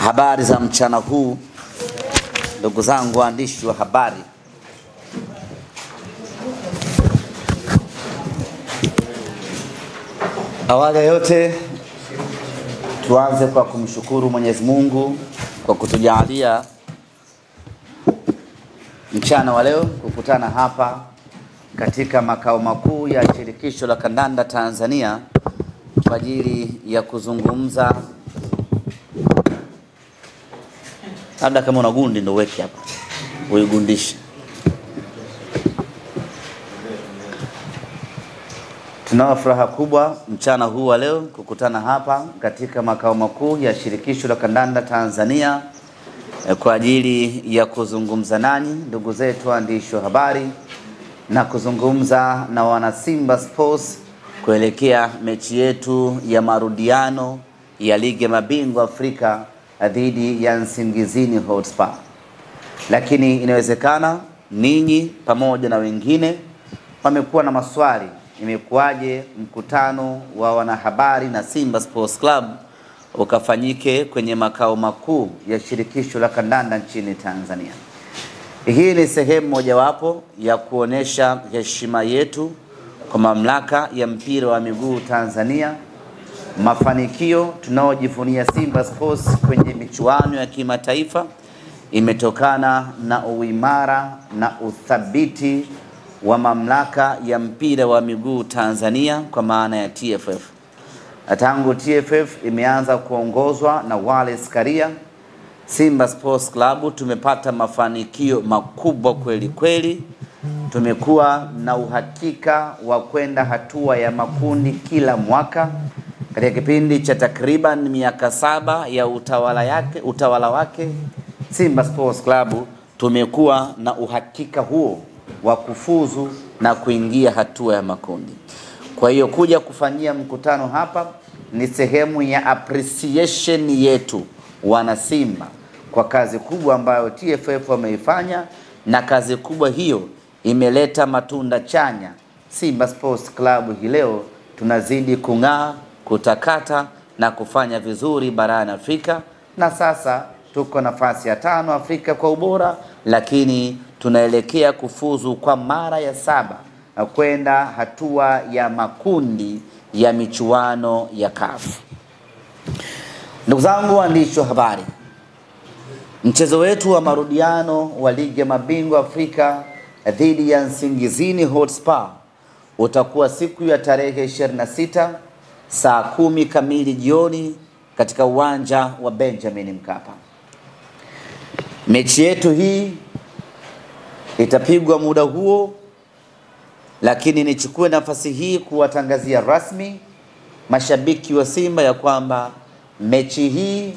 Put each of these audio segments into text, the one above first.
Habari za mchana huu, ndugu zangu waandishi wa habari. Awali ya yote tuanze kwa kumshukuru Mwenyezi Mungu kwa kutujalia mchana wa leo kukutana hapa katika makao makuu ya Shirikisho la Kandanda Tanzania kwa ajili ya kuzungumza. Labda kama una gundi ndio weke hapa, uigundishe. Tunao furaha kubwa mchana huu wa leo kukutana hapa katika makao makuu ya Shirikisho la Kandanda Tanzania kwa ajili ya kuzungumza nanyi ndugu zetu waandishi wa habari na kuzungumza na wana Simba Sports kuelekea mechi yetu ya marudiano ya Ligi ya Mabingwa Afrika dhidi ya Nsingizini Hotspur. Lakini inawezekana ninyi pamoja na wengine wamekuwa na maswali, imekuwaje mkutano wa wanahabari na Simba Sports Club ukafanyike kwenye makao makuu ya Shirikisho la Kandanda nchini Tanzania. Hii ni sehemu mojawapo ya kuonesha heshima yetu kwa mamlaka ya mpira wa miguu Tanzania. Mafanikio tunaojivunia Simba Sports kwenye michuano ya kimataifa imetokana na uimara na uthabiti wa mamlaka ya mpira wa miguu Tanzania kwa maana ya TFF. Tangu TFF imeanza kuongozwa na Wallace Karia, Simba Sports Club tumepata mafanikio makubwa kweli kweli. Tumekuwa na uhakika wa kwenda hatua ya makundi kila mwaka. Katika kipindi cha takriban miaka 7 ya utawala wake Simba Sports Club tumekuwa na uhakika huo wa kufuzu na kuingia hatua ya makundi. Kwa hiyo kuja kufanyia mkutano hapa ni sehemu ya appreciation yetu wana Simba kwa kazi kubwa ambayo TFF wameifanya, na kazi kubwa hiyo imeleta matunda chanya. Simba Sports Club hii leo tunazidi kung'aa, kutakata na kufanya vizuri barani Afrika, na sasa tuko nafasi ya 5 Afrika kwa ubora, lakini tunaelekea kufuzu kwa mara ya 7 na kwenda hatua ya makundi ya michuano ya CAF. Ndugu zangu waandishi wa habari, mchezo wetu wa marudiano wa Ligi ya Mabingwa Afrika dhidi ya Nsingizini Hotspur utakuwa siku ya tarehe 26 saa 10 kamili jioni katika uwanja wa Benjamin Mkapa. Mechi yetu hii itapigwa muda huo, lakini nichukue nafasi hii kuwatangazia rasmi mashabiki wa Simba ya kwamba mechi hii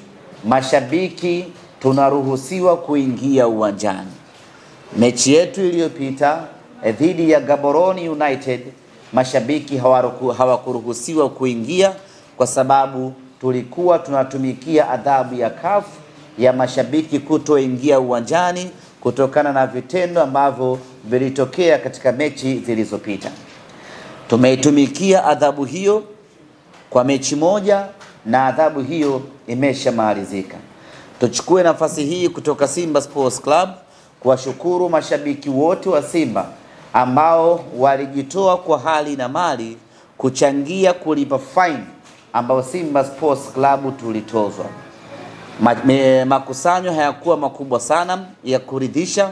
mashabiki tunaruhusiwa kuingia uwanjani. Mechi yetu iliyopita dhidi ya Gaborone United mashabiki hawakuruhusiwa kuingia kwa sababu tulikuwa tunatumikia adhabu ya CAF ya mashabiki kutoingia uwanjani kutokana na vitendo ambavyo vilitokea katika mechi zilizopita. Tumeitumikia adhabu hiyo kwa mechi moja na adhabu hiyo imeshamalizika. Tuchukue nafasi hii kutoka Simba Sports Club kuwashukuru mashabiki wote wa Simba ambao walijitoa kwa hali na mali kuchangia kulipa fine ambao Simba Sports Club tulitozwa. Makusanyo hayakuwa makubwa sana ya kuridhisha,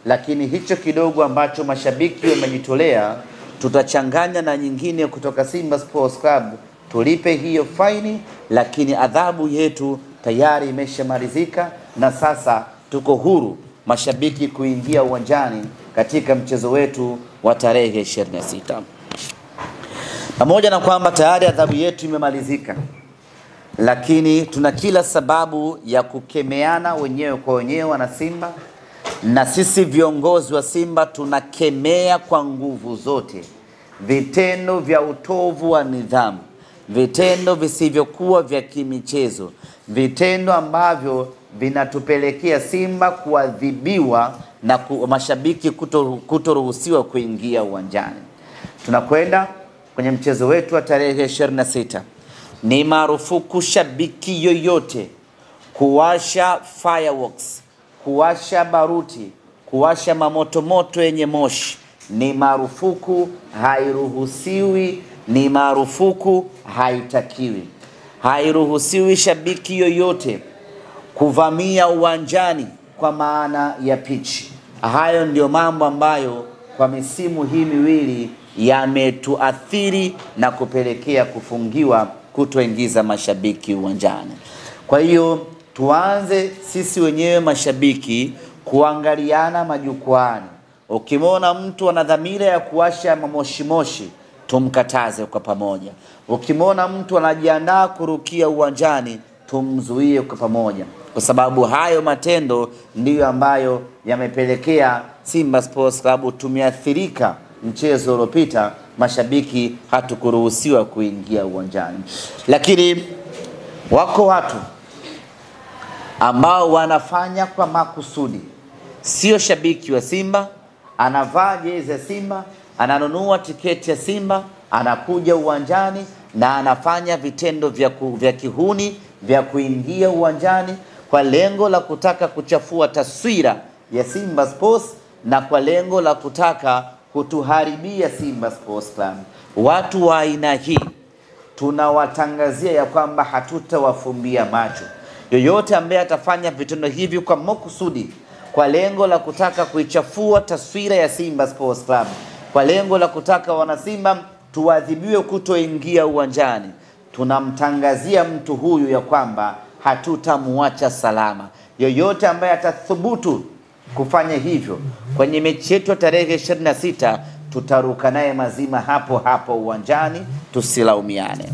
lakini hicho kidogo ambacho mashabiki wamejitolea tutachanganya na nyingine kutoka Simba Sports Club tulipe hiyo faini, lakini adhabu yetu tayari imeshamalizika na sasa tuko huru mashabiki kuingia uwanjani katika mchezo wetu wa tarehe 26. Pamoja na kwamba tayari adhabu yetu imemalizika, lakini tuna kila sababu ya kukemeana wenyewe kwa wenyewe na Simba, na sisi viongozi wa Simba tunakemea kwa nguvu zote vitendo vya utovu wa nidhamu, vitendo visivyokuwa vya kimichezo, vitendo ambavyo vinatupelekea Simba kuadhibiwa na mashabiki kutoruhusiwa kuingia uwanjani. Tunakwenda kwenye mchezo wetu wa tarehe 26. Ni marufuku shabiki yoyote kuwasha fireworks, kuwasha baruti, kuwasha mamoto yenye moshi ni marufuku, hairuhusiwi, ni marufuku, haitakiwi. Hairuhusiwi shabiki yoyote kuvamia uwanjani kwa maana ya pitch. Hayo ndio mambo ambayo kwa misimu hii miwili yametuathiri na kupelekea kufungiwa kutoingiza mashabiki uwanjani. Kwa hiyo tuanze sisi wenyewe mashabiki kuangaliana majukwani. Ukimwona mtu ana dhamira ya kuwasha moshi, tumkataze kwa pamoja. Ukimwona mtu anajiandaa kurukia uwanjani, tumzuie kwa pamoja, kwa sababu hayo matendo ndiyo ambayo yamepelekea Simba Sports Club tumeathirika. Mchezo uliopita mashabiki hatukuruhusiwa kuingia uwanjani. Lakini wako watu ambao wanafanya kwa makusudi. Sio shabiki wa Simba, anavaa jezi ya Simba, ananunua tiketi ya Simba, anakuja uwanjani na anafanya vitendo vya kihuni vya kuingia uwanjani kwa lengo la kutaka kuchafua taswira ya Simba Sports na kwa lengo la kutaka kutuharibia Simba Sports Club. Watu wa aina hii tunawatangazia ya kwamba hatutawafumbia macho. Yoyote ambaye atafanya vitendo hivi kwa makusudi, kwa lengo la kutaka kuichafua taswira ya Simba Sports Club, kwa lengo la kutaka wanasimba tuadhibiwe kutoingia uwanjani, tunamtangazia mtu huyu ya kwamba hatutamuacha salama. Yoyote ambaye atathubutu kufanya hivyo kwenye mechi yetu tarehe 26, tutaruka naye mazima hapo hapo uwanjani, tusilaumiane.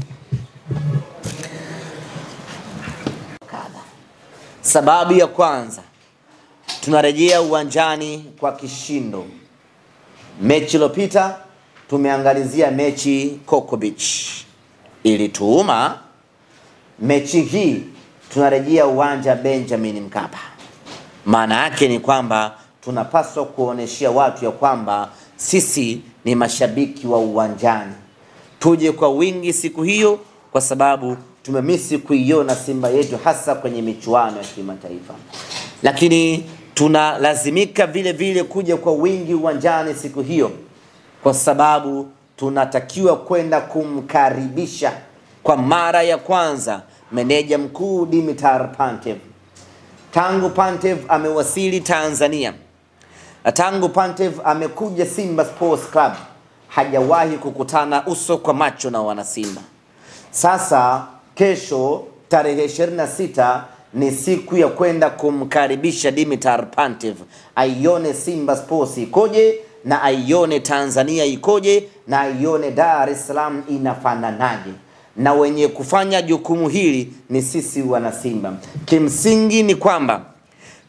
Sababu ya kwanza, tunarejea uwanjani kwa kishindo. Mechi iliyopita tumeangalizia mechi Coco Beach, ilituuma. Mechi hii tunarejea uwanja Benjamin Mkapa. Maana yake ni kwamba tunapaswa kuoneshia watu ya kwamba sisi ni mashabiki wa uwanjani. Tuje kwa wingi siku hiyo, kwa sababu tumemisi kuiona Simba yetu hasa kwenye michuano ya kimataifa. Lakini tunalazimika vile vile kuja kwa wingi uwanjani siku hiyo, kwa sababu tunatakiwa kwenda kumkaribisha kwa mara ya kwanza meneja mkuu Dimitar Pantev. Tangu Pantev amewasili Tanzania, tangu Pantev amekuja Simba Sports Club, hajawahi kukutana uso kwa macho na wanasimba. Sasa kesho tarehe 26 ni siku ya kwenda kumkaribisha Dimitar Pantev, aione Simba Sports ikoje na aione Tanzania ikoje na aione Dar es Salaam inafananaje. Na wenye kufanya jukumu hili ni sisi wanasimba. Kimsingi ni kwamba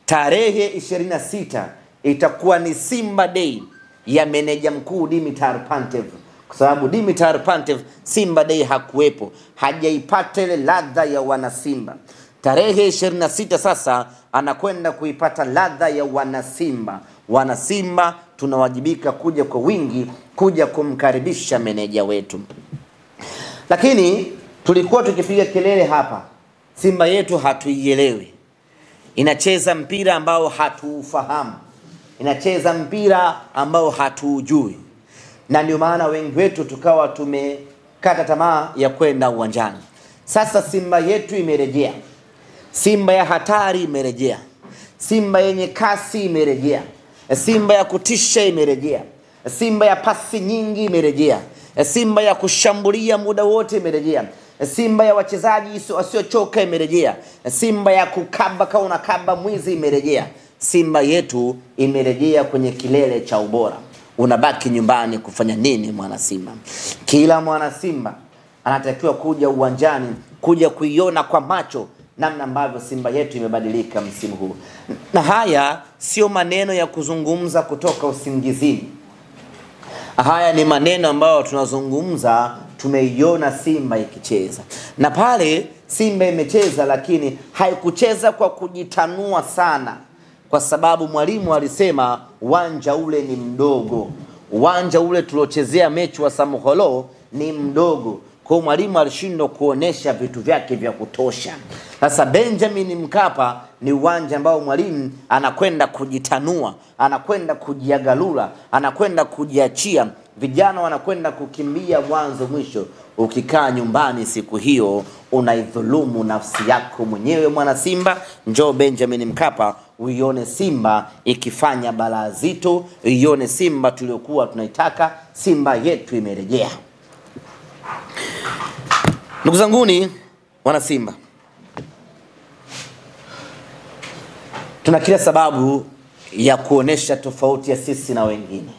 tarehe 26 itakuwa ni Simba Day ya meneja mkuu Dimitar Pantev, kwa sababu Dimitar Pantev Simba Day hakuwepo, hajaipata ile ladha ya wanasimba. Tarehe 26 sasa anakwenda kuipata ladha ya wanasimba. Wanasimba tunawajibika kuja kwa wingi, kuja kumkaribisha meneja wetu. Lakini tulikuwa tukipiga kelele hapa, Simba yetu hatuielewi, inacheza mpira ambao hatuufahamu, inacheza mpira ambao hatuujui, na ndio maana wengi wetu tukawa tumekata tamaa ya kwenda uwanjani. Sasa Simba yetu imerejea, Simba ya hatari imerejea, Simba yenye kasi imerejea, Simba ya kutisha imerejea, Simba ya pasi nyingi imerejea, Simba ya kushambulia muda wote imerejea, Simba ya wachezaji wasiochoka imerejea, Simba ya kukaba kama unakaba mwizi imerejea. Simba yetu imerejea kwenye kilele cha ubora. Unabaki nyumbani kufanya nini mwana Simba? Kila mwana Simba anatakiwa kuja uwanjani, kuja kuiona kwa macho namna ambavyo Simba yetu imebadilika msimu huu. Na haya sio maneno ya kuzungumza kutoka usingizini. Haya ni maneno ambayo tunazungumza, tumeiona Simba ikicheza. Na pale Simba imecheza, lakini haikucheza kwa kujitanua sana, kwa sababu mwalimu alisema uwanja ule ni mdogo. Uwanja ule tuliochezea mechi wa Samuholo ni mdogo. Kwa mwalimu alishindwa kuonesha vitu vyake vya kutosha. Sasa Benjamin Mkapa ni uwanja ambao mwalimu anakwenda kujitanua, anakwenda kujiagalula, anakwenda kujiachia. Vijana wanakwenda kukimbia mwanzo mwisho. Ukikaa nyumbani siku hiyo unaidhulumu nafsi yako mwenyewe mwana Simba. Njoo Benjamin Mkapa uione Simba ikifanya balaa zito, uione Simba tuliokuwa tunaitaka. Simba yetu imerejea. Ndugu zanguni wana Simba, tuna kila sababu ya kuonesha tofauti ya sisi na wengine.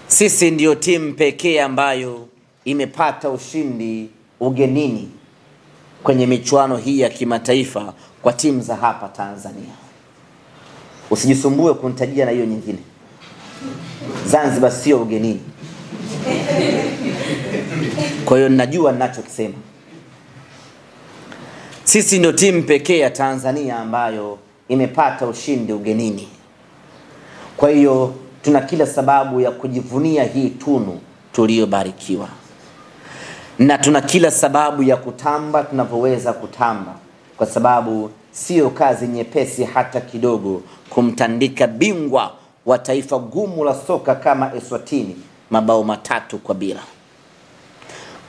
Sisi ndio timu pekee ambayo imepata ushindi ugenini kwenye michuano hii ya kimataifa kwa timu za hapa Tanzania. Usijisumbue kunitajia na hiyo nyingine. Zanzibar sio ugenini. Kwa hiyo ninajua ninachokisema. Sisi ndio timu pekee ya Tanzania ambayo imepata ushindi ugenini. Kwa hiyo tuna kila sababu ya kujivunia hii tunu tuliyobarikiwa. Na tuna kila sababu ya kutamba tunapoweza kutamba, kwa sababu sio kazi nyepesi hata kidogo kumtandika bingwa wa taifa gumu la soka kama Eswatini mabao 3-0.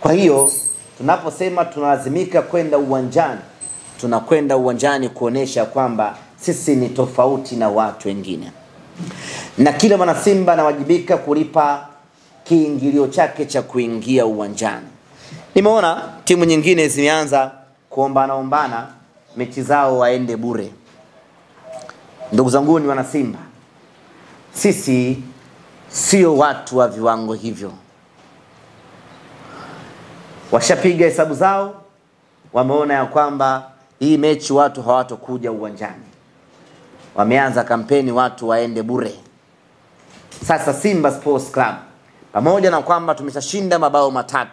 Kwa hiyo tunaposema tunalazimika kwenda uwanjani, tunakwenda uwanjani kuonesha kwamba sisi ni tofauti na watu wengine. Na kila mwana Simba anawajibika kulipa kiingilio chake cha kuingia uwanjani. Nimeona timu nyingine zimeanza kuombana mechi zao waende bure. Ndugu zangu ni wana Simba, sisi sio watu wa viwango hivyo. Washapiga hesabu zao, wameona ya kwamba hii mechi watu hawatokuja uwanjani. Wameanza kampeni watu waende bure. Sasa Simba Sports Club, pamoja na kwamba tumeshashinda mabao 3,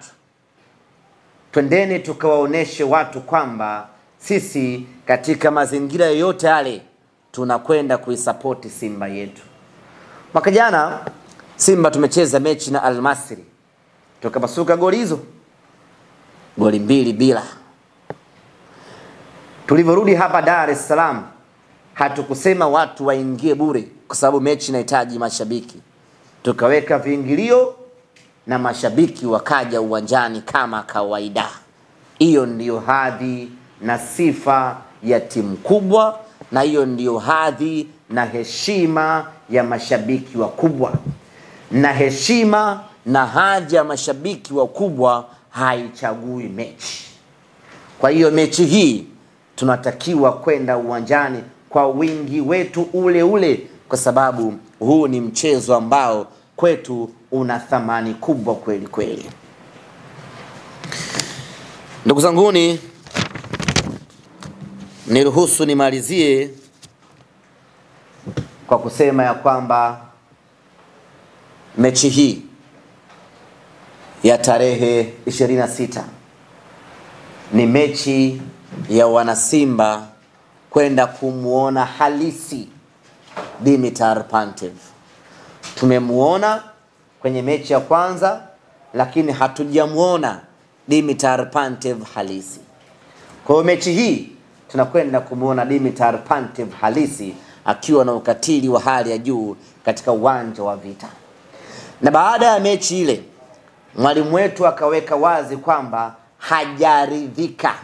twendeni tukawaoneshe watu kwamba sisi katika mazingira yoyote yale tunakwenda kuisupport Simba yetu. Mwaka jana Simba tumecheza mechi na Al Masry, tukapasuka goli hizo, goli 2-0. Tulivyorudi hapa Dar es Salaam, hatukusema watu waingie bure kwa sababu mechi inahitaji mashabiki. Tukaweka viingilio na mashabiki wakaja uwanjani kama kawaida. Hiyo ndiyo hadhi na sifa ya timu kubwa, na hiyo ndiyo hadhi na heshima ya mashabiki wakubwa. Na heshima na hadhi ya mashabiki wakubwa haichagui mechi. Kwa hiyo mechi hii tunatakiwa kwenda uwanjani kwa wingi wetu ule ule, kwa sababu huu ni mchezo ambao kwetu una thamani kubwa kweli kweli. Ndugu zanguni, niruhusu nimalizie kwa kusema ya kwamba mechi hii ya tarehe 26 ni mechi ya wanasimba kwenda kumuona halisi Dimitar Pantev. Tumemuona kwenye mechi ya kwanza, lakini hatujamuona Dimitar Pantev halisi. Kwa hiyo mechi hii tunakwenda kumuona Dimitar Pantev halisi akiwa na ukatili wa hali ya juu katika uwanja wa vita. Na baada ya mechi ile, mwalimu wetu akaweka wazi kwamba hajaridhika.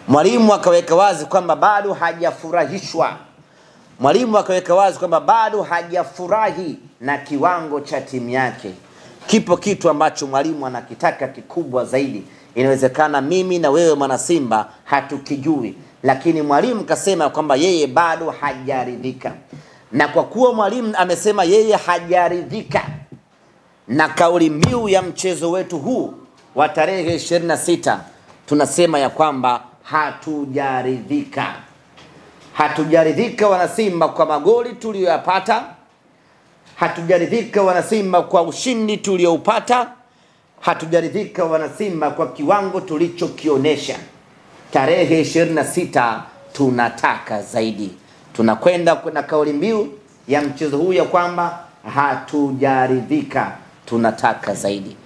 Mwalimu akaweka wazi kwamba bado hajafurahishwa. Mwalimu akaweka wazi kwamba bado hajafurahi na kiwango cha timu yake. Kipo kitu ambacho mwalimu anakitaka kikubwa zaidi. Inawezekana mimi na wewe mwana Simba hatukijui, lakini mwalimu kasema kwamba yeye bado hajaridhika. Na kwa kuwa mwalimu amesema yeye hajaridhika na kauli mbiu ya mchezo wetu huu wa tarehe 26, tunasema ya kwamba hatujaridhika. Hatujaridhika wana Simba kwa magoli tuliyoyapata. Hatujaridhika wana Simba kwa ushindi tulioupata. Hatujaridhika wana Simba kwa kiwango tulichokionesha. Tarehe 26 tunataka zaidi. Tunakwenda na kauli mbiu ya mchezo huu ya kwamba hatujaridhika, tunataka zaidi.